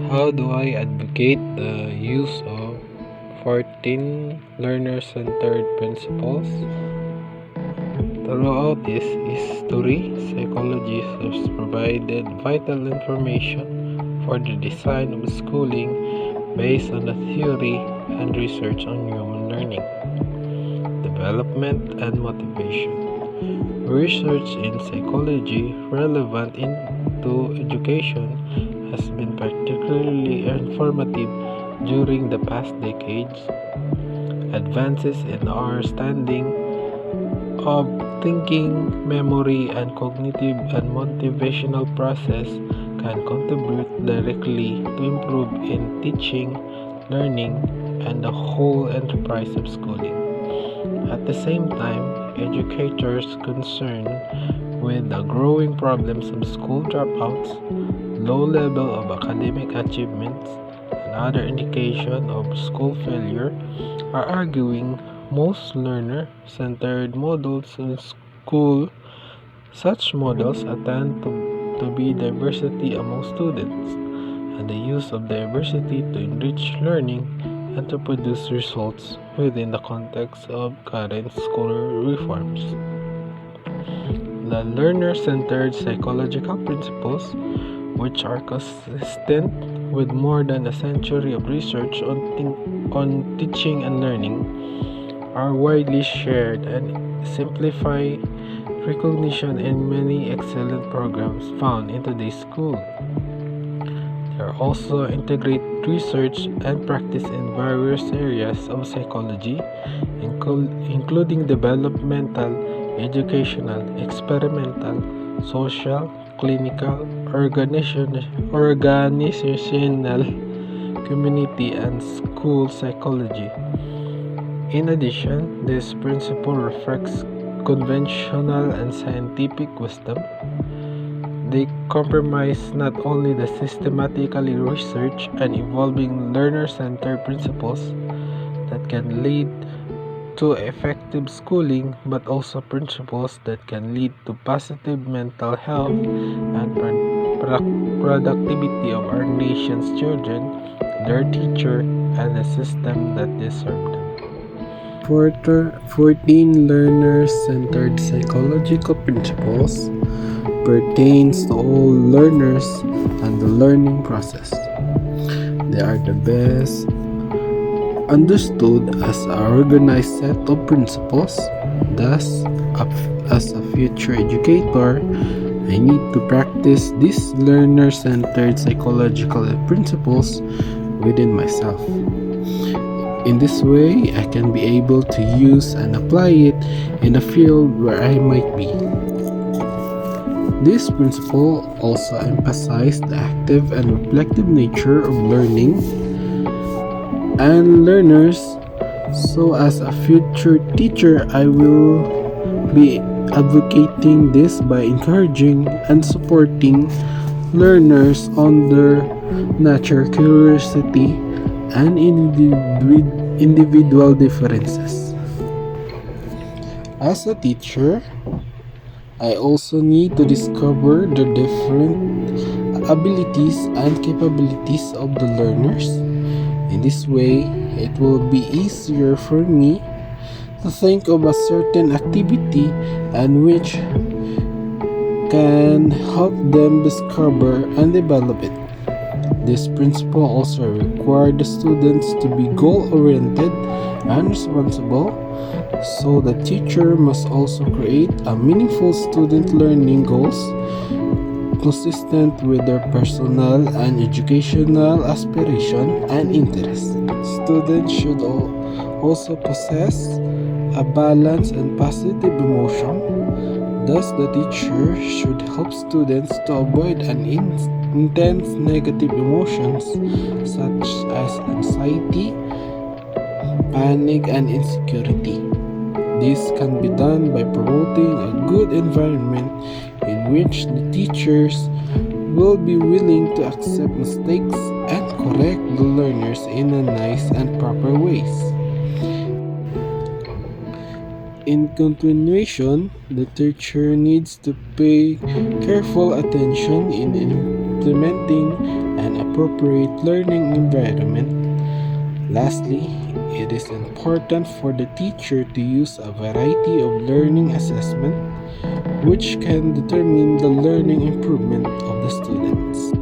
How do I advocate the use of 14 learner-centered principles? Throughout its history, psychologists have provided vital information for the design of schooling based on the theory and research on human learning, development, and motivation. Research in psychology relevant to education has been particularly informative during the past decades. Advances in our understanding of thinking, memory, and cognitive and motivational process can contribute directly to improve in teaching, learning, and the whole enterprise of schooling. At the same time, educators concerned with the growing problems of school dropouts, low level of academic achievements, and other indication of school failure are arguing most learner-centered models in school. Such models attend to be diversity among students and the use of diversity to enrich learning and to produce results within the context of current school reforms. The learner-centered psychological principles, which are consistent with more than a century of research on teaching and learning, are widely shared and simplify recognition in many excellent programs found in today's school. They also integrate research and practice in various areas of psychology, including developmental, educational, experimental, social, clinical, organizational, community, and school psychology. In addition, this principle reflects conventional and scientific wisdom. They comprise not only the systematically researched and evolving learner-centered principles that can lead to effective schooling, but also principles that can lead to positive mental health and productivity of our nation's children, their teacher, and the system that they serve them. 14 learner-centered psychological principles pertains to all learners and the learning process. They are the best understood as an organized set of principles. Thus, as a future educator, I need to practice these learner-centered psychological principles within myself. In this way, I can be able to use and apply it in a field where I might be. This principle also emphasizes the active and reflective nature of learning and learners. So as a future teacher, I will be advocating this by encouraging and supporting learners on their natural curiosity and individual differences. As a teacher, I also need to discover the different abilities and capabilities of the learners. In this way, it will be easier for me to think of a certain activity and which can help them discover and develop it. This principle also requires the students to be goal-oriented and responsible, so the teacher must also create a meaningful student learning goals consistent with their personal and educational aspiration and interests. Students should also possess a balanced and positive emotion. Thus, the teacher should help students to avoid intense negative emotions such as anxiety, panic, and insecurity. This can be done by promoting a good environment in which the teachers will be willing to accept mistakes and correct the learners in a nice and proper ways. In continuation, the teacher needs to pay careful attention in implementing an appropriate learning environment. Lastly, it is important for the teacher to use a variety of learning assessment which can determine the learning improvement of the students.